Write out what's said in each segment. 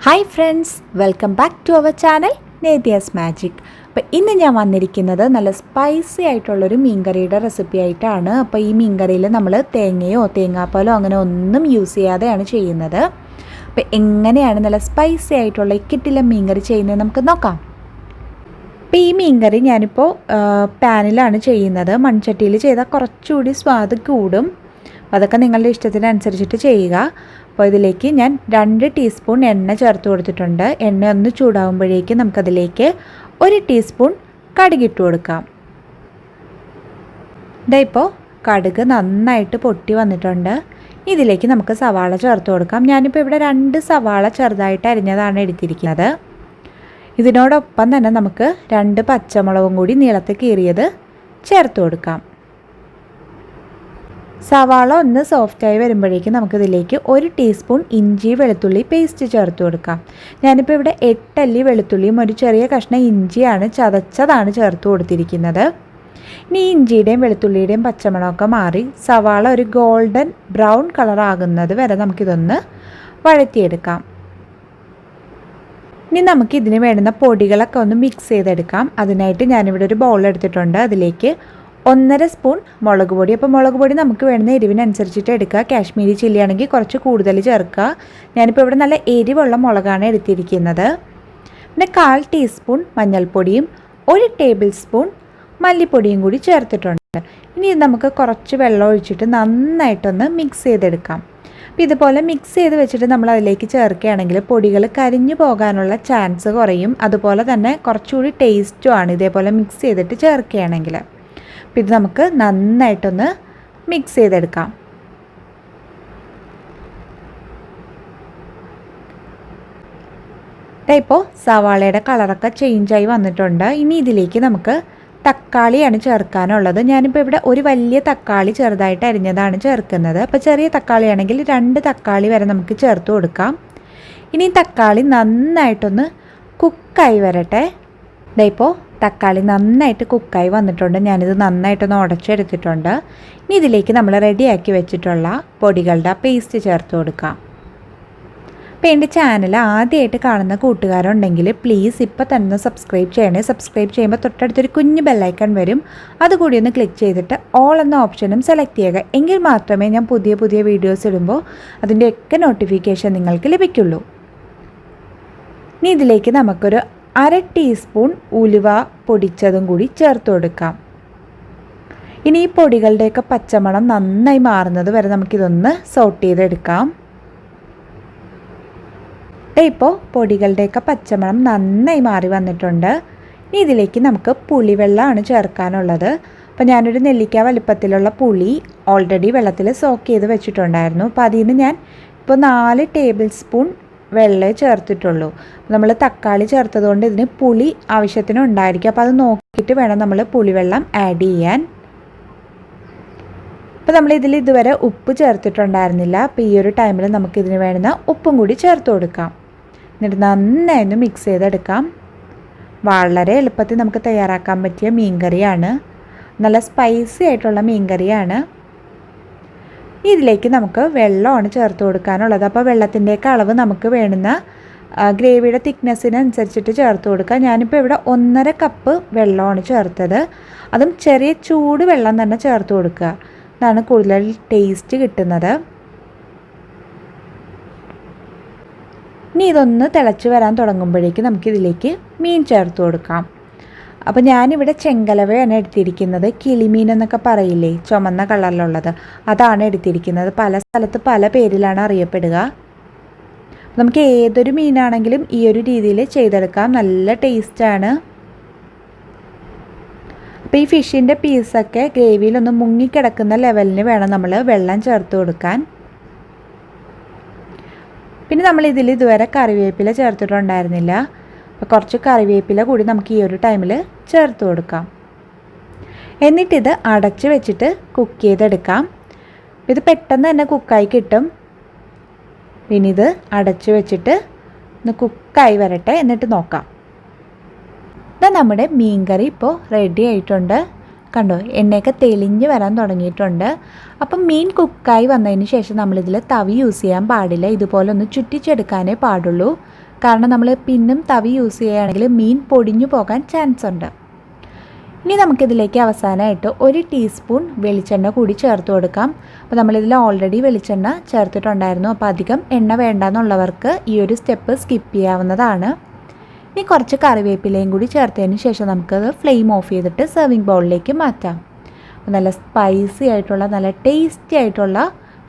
Hi friends, welcome back to our channel Nethyasmagic. അപ്പോൾ ഇന്ന് ഞാൻ വന്നിരിക്കുന്നത് നല്ല സ്പൈസി ആയിട്ടുള്ളൊരു മീൻകറിയുടെ റെസിപ്പി ആയിട്ടാണ്. അപ്പോൾ ഈ മീൻകറിയിൽ നമ്മൾ തേങ്ങയോ തേങ്ങാപ്പാലോ അങ്ങനെ ഒന്നും യൂസ് ചെയ്യാതെയാണ് ചെയ്യുന്നത്. അപ്പോൾ എങ്ങനെയാണ് നല്ല സ്പൈസി ആയിട്ടുള്ള കിട്ടില്ല മീൻകറി ചെയ്യുന്നത് നമുക്ക് നോക്കാം. അപ്പോൾ ഈ മീൻകറി ഞാനിപ്പോൾ പാനിലാണ് ചെയ്യുന്നത്. മൺചട്ടിയിൽ ചെയ്താൽ കുറച്ചുകൂടി സ്വാദ് കൂടും. അതൊക്കെ നിങ്ങളുടെ ഇഷ്ടത്തിനനുസരിച്ചിട്ട് ചെയ്യുക. അപ്പോൾ ഇതിലേക്ക് ഞാൻ 2 ടീസ്പൂൺ എണ്ണ ചേർത്ത് കൊടുത്തിട്ടുണ്ട്. എണ്ണ ഒന്ന് ചൂടാകുമ്പോഴേക്ക് നമുക്കതിലേക്ക് 1 ടീസ്പൂൺ കടുകിട്ട് കൊടുക്കാം. ഇപ്പോൾ കടുക് നന്നായിട്ട് പൊട്ടി വന്നിട്ടുണ്ട്. ഇതിലേക്ക് നമുക്ക് സവാള ചേർത്ത് കൊടുക്കാം. ഞാനിപ്പോൾ ഇവിടെ 2 സവാള ചെറുതായിട്ട് അരിഞ്ഞതാണ് എടുത്തിരിക്കുന്നത്. ഇതിനോടൊപ്പം തന്നെ നമുക്ക് 2 പച്ചമുളകും കൂടി നീളത്തിൽ കീറിയത് ചേർത്ത് കൊടുക്കാം. സവാള ഒന്ന് സോഫ്റ്റായി വരുമ്പോഴേക്കും നമുക്കിതിലേക്ക് 1 ടീസ്പൂൺ ഇഞ്ചി വെളുത്തുള്ളി പേസ്റ്റ് ചേർത്ത് കൊടുക്കാം. ഞാനിപ്പോൾ ഇവിടെ 8 അല്ലി വെളുത്തുള്ളിയും ഒരു ചെറിയ കഷ്ണം ഇഞ്ചിയാണ് ചതച്ചതാണ് ചേർത്ത് കൊടുത്തിരിക്കുന്നത്. ഇനി ഇഞ്ചിയുടെയും വെളുത്തുള്ളിയുടെയും പച്ചമണമൊക്കെ മാറി സവാള ഒരു ഗോൾഡൻ ബ്രൗൺ കളർ ആകുന്നത് വരെ നമുക്കിതൊന്ന് വഴറ്റിയെടുക്കാം. ഇനി നമുക്കിതിന് വേണ്ടുന്ന പൊടികളൊക്കെ ഒന്ന് മിക്സ് ചെയ്തെടുക്കാം. അതിനായിട്ട് ഞാനിവിടെ ഒരു ബൗൾ എടുത്തിട്ടുണ്ട്. അതിലേക്ക് 1.5 സ്പൂൺ മുളക് പൊടി. അപ്പോൾ മുളക് പൊടി നമുക്ക് വേണ്ടുന്ന എരിവിനനുസരിച്ചിട്ട് എടുക്കുക. കാശ്മീരി ചില്ലി ആണെങ്കിൽ കുറച്ച് കൂടുതൽ ചേർക്കുക. ഞാനിപ്പോൾ ഇവിടെ നല്ല എരിവുള്ള മുളകാണ് എടുത്തിരിക്കുന്നത്. പിന്നെ 1/4 ടീസ്പൂൺ മഞ്ഞൾപ്പൊടിയും 1 ടേബിൾ സ്പൂൺ മല്ലിപ്പൊടിയും കൂടി ചേർത്തിട്ടുണ്ട്. ഇനി ഇത് നമുക്ക് കുറച്ച് വെള്ളം ഒഴിച്ചിട്ട് നന്നായിട്ടൊന്ന് മിക്സ് ചെയ്തെടുക്കാം. അപ്പോൾ ഇതുപോലെ മിക്സ് ചെയ്ത് വെച്ചിട്ട് നമ്മൾ അതിലേക്ക് ചേർക്കുകയാണെങ്കിൽ പൊടികൾ കരിഞ്ഞു പോകാനുള്ള ചാൻസ് കുറയും. അതുപോലെ തന്നെ കുറച്ചുകൂടി ടേസ്റ്റുമാണ് ഇതേപോലെ മിക്സ് ചെയ്തിട്ട് ചേർക്കുകയാണെങ്കിൽ. അപ്പോൾ ഇത് നമുക്ക് നന്നായിട്ടൊന്ന് മിക്സ് ചെയ്തെടുക്കാം. ഇപ്പോൾ സവാളയുടെ കളറൊക്കെ ചേഞ്ചായി വന്നിട്ടുണ്ട്. ഇനി ഇതിലേക്ക് നമുക്ക് തക്കാളിയാണ് ചേർക്കാനുള്ളത്. ഞാനിപ്പോൾ ഇവിടെ ഒരു വലിയ തക്കാളി ചെറുതായിട്ട് അരിഞ്ഞതാണ് ചേർക്കുന്നത്. അപ്പോൾ ചെറിയ തക്കാളിയാണെങ്കിൽ 2 തക്കാളി വരെ നമുക്ക് ചേർത്ത് കൊടുക്കാം. ഇനി തക്കാളി നന്നായിട്ടൊന്ന് കുക്കായി വരട്ടെ. ഇപ്പോൾ തക്കാളി നന്നായിട്ട് കുക്കായി വന്നിട്ടുണ്ട്. ഞാനിത് നന്നായിട്ടൊന്ന് ഉടച്ചെടുത്തിട്ടുണ്ട്. ഇനി ഇതിലേക്ക് നമ്മൾ റെഡിയാക്കി വെച്ചിട്ടുള്ള പൊടികളുടെ പേസ്റ്റ് ചേർത്ത് കൊടുക്കാം. അപ്പോൾ എൻ്റെ ചാനൽ ആദ്യമായിട്ട് കാണുന്ന കൂട്ടുകാരുണ്ടെങ്കിൽ പ്ലീസ് ഇപ്പോൾ തന്നെ സബ്സ്ക്രൈബ് ചെയ്യണേ. സബ്സ്ക്രൈബ് ചെയ്യുമ്പോൾ തൊട്ടടുത്തൊരു കുഞ്ഞ് ബെല്ലൈക്കൺ വരും. അതുകൂടി ഒന്ന് ക്ലിക്ക് ചെയ്തിട്ട് ഓൾ എന്ന ഓപ്ഷനും സെലക്ട് ചെയ്യുക. എങ്കിൽ മാത്രമേ ഞാൻ പുതിയ പുതിയ വീഡിയോസ് ഇടുമ്പോൾ അതിൻ്റെയൊക്കെ നോട്ടിഫിക്കേഷൻ നിങ്ങൾക്ക് ലഭിക്കുള്ളൂ. ഇനി ഇതിലേക്ക് നമുക്കൊരു 1/2 ടീസ്പൂൺ ഉലുവ പൊടിച്ചതും കൂടി ചേർത്ത് കൊടുക്കാം. ഇനി ഈ പൊടികളുടെയൊക്കെ പച്ചമണം നന്നായി മാറുന്നത് വരെ നമുക്കിതൊന്ന് സോട്ട് ചെയ്തെടുക്കാം. ഇപ്പോൾ പൊടികളുടെയൊക്കെ പച്ചമണം നന്നായി മാറി വന്നിട്ടുണ്ട്. ഇനി ഇതിലേക്ക് നമുക്ക് പുളിവെള്ളമാണ് ചേർക്കാനുള്ളത്. അപ്പോൾ ഞാനൊരു നെല്ലിക്ക വലിപ്പത്തിലുള്ള പുളി ഓൾറെഡി വെള്ളത്തിൽ സോക്ക് ചെയ്ത് വെച്ചിട്ടുണ്ടായിരുന്നു. അപ്പോൾ അതിൽ നിന്ന് ഞാൻ ഇപ്പോൾ 4 ടേബിൾ സ്പൂൺ വെള്ളമേ ചേർത്തിട്ടുള്ളൂ. നമ്മൾ തക്കാളി ചേർത്തതുകൊണ്ട് ഇതിന് പുളി ആവശ്യത്തിന് ഉണ്ടായിരിക്കും. അപ്പോൾ അത് നോക്കിയിട്ട് വേണം നമ്മൾ പുളിവെള്ളം ആഡ് ചെയ്യാൻ. അപ്പോൾ നമ്മളിതിൽ ഇതുവരെ ഉപ്പ് ചേർത്തിട്ടുണ്ടായിരുന്നില്ല. അപ്പോൾ ഈ ഒരു ടൈമിൽ നമുക്കിതിന് വേണ്ടുന്ന ഉപ്പും കൂടി ചേർത്ത് കൊടുക്കാം. എന്നിട്ട് നന്നായി മിക്സ് ചെയ്തെടുക്കാം. വളരെ എളുപ്പത്തിൽ നമുക്ക് തയ്യാറാക്കാൻ പറ്റിയ മീൻകറിയാണ്. നല്ല സ്പൈസി ആയിട്ടുള്ള മീൻകറിയാണ്. ഇതിലേക്ക് നമുക്ക് വെള്ളമാണ് ചേർത്ത് കൊടുക്കാനുള്ളത്. അപ്പോൾ വെള്ളത്തിൻ്റെയൊക്കെ അളവ് നമുക്ക് വേണ്ടുന്ന ഗ്രേവിയുടെ തിക്നെസ്സിനനുസരിച്ചിട്ട് ചേർത്ത് കൊടുക്കുക. ഞാനിപ്പോൾ ഇവിടെ 1.5 കപ്പ് വെള്ളമാണ് ചേർത്തത്. അതും ചെറിയ ചൂട് വെള്ളം തന്നെ ചേർത്ത് കൊടുക്കുക. അതാണ് കൂടുതൽ ടേസ്റ്റ് കിട്ടുന്നത്. ഇനി ഇതൊന്ന് തിളച്ച് വരാൻ തുടങ്ങുമ്പോഴേക്ക് നമുക്കിതിലേക്ക് മീൻ ചേർത്ത് കൊടുക്കാം. അപ്പോൾ ഞാനിവിടെ ചെങ്കലവയാണ് എടുത്തിരിക്കുന്നത്. കിളിമീൻ എന്നൊക്കെ പറയില്ലേ, ചുമന്ന കളറിലുള്ളത്, അതാണ് എടുത്തിരിക്കുന്നത്. പല സ്ഥലത്ത് പല പേരിലാണ് അറിയപ്പെടുക. നമുക്ക് ഏതൊരു മീനാണെങ്കിലും ഈ ഒരു രീതിയിൽ ചെയ്തെടുക്കാം. നല്ല ടേസ്റ്റാണ്. അപ്പോൾ ഈ ഫിഷിൻ്റെ പീസൊക്കെ ഗ്രേവിയിലൊന്ന് മുങ്ങിക്കിടക്കുന്ന ലെവലിന് വേണം നമ്മൾ വെള്ളം ചേർത്ത് കൊടുക്കാൻ. പിന്നെ നമ്മളിതിൽ ഇതുവരെ കറിവേപ്പില ചേർത്തിട്ടുണ്ടായിരുന്നില്ല. അപ്പോൾ കുറച്ച് കറിവേപ്പില കൂടി നമുക്ക് ഈ ഒരു ടൈമിൽ ചേർത്ത് കൊടുക്കാം. എന്നിട്ടിത് അടച്ച് വെച്ചിട്ട് കുക്ക് ചെയ്തെടുക്കാം. ഇത് പെട്ടെന്ന് തന്നെ കുക്കായി കിട്ടും. പിന്നെ ഇത് അടച്ച് വെച്ചിട്ട് ഒന്ന് കുക്കായി വരട്ടെ, എന്നിട്ട് നോക്കാം. ഇതാ നമ്മുടെ മീൻകറി ഇപ്പോൾ റെഡി ആയിട്ടുണ്ട്. കണ്ടോ, എണ്ണയൊക്കെ തെളിഞ്ഞ് വരാൻ തുടങ്ങിയിട്ടുണ്ട്. അപ്പം മീൻ കുക്കായി വന്നതിന് ശേഷം നമ്മളിതിൽ തവി യൂസ് ചെയ്യാൻ പാടില്ല. ഇതുപോലെ ഒന്ന് ചുറ്റിച്ചെടുക്കാനേ പാടുള്ളൂ. കാരണം നമ്മൾ പിന്നും തവി യൂസ് ചെയ്യുകയാണെങ്കിൽ മീൻ പൊടിഞ്ഞു പോകാൻ ചാൻസ് ഉണ്ട്. ഇനി നമുക്കിതിലേക്ക് അവസാനമായിട്ട് 1 ടീസ്പൂൺ വെളിച്ചെണ്ണ കൂടി ചേർത്ത് കൊടുക്കാം. അപ്പോൾ നമ്മളിതിൽ ഓൾറെഡി വെളിച്ചെണ്ണ ചേർത്തിട്ടുണ്ടായിരുന്നു. അപ്പോൾ അധികം എണ്ണ വേണ്ടെന്നുള്ളവർക്ക് ഈ ഒരു സ്റ്റെപ്പ് സ്കിപ്പ് ചെയ്യാവുന്നതാണ്. ഇനി കുറച്ച് കറിവേപ്പിലയും കൂടി ചേർത്തതിന് ശേഷം നമുക്കത് ഫ്ലെയിം ഓഫ് ചെയ്തിട്ട് സെർവിങ് ബൗളിലേക്ക് മാറ്റാം. അപ്പോൾ നല്ല സ്പൈസി ആയിട്ടുള്ള നല്ല ടേസ്റ്റി ആയിട്ടുള്ള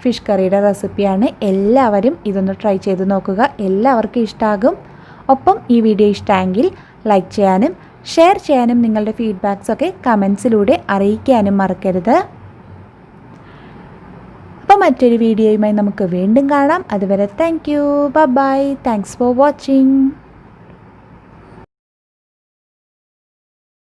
ഫിഷ് കറിയുടെ റെസിപ്പിയാണ്. എല്ലാവരും ഇതൊന്ന് ട്രൈ ചെയ്ത് നോക്കുക, എല്ലാവർക്കും ഇഷ്ടമാകും. ഒപ്പം ഈ വീഡിയോ ഇഷ്ടമെങ്കിൽ ലൈക്ക് ചെയ്യാനും ഷെയർ ചെയ്യാനും നിങ്ങളുടെ ഫീഡ്ബാക്സൊക്കെ കമൻസിലൂടെ അറിയിക്കാനും മറക്കരുത്. അപ്പോൾ മറ്റൊരു വീഡിയോയുമായി നമുക്ക് വീണ്ടും കാണാം. അതുവരെ thank you, bye, thanks for watching.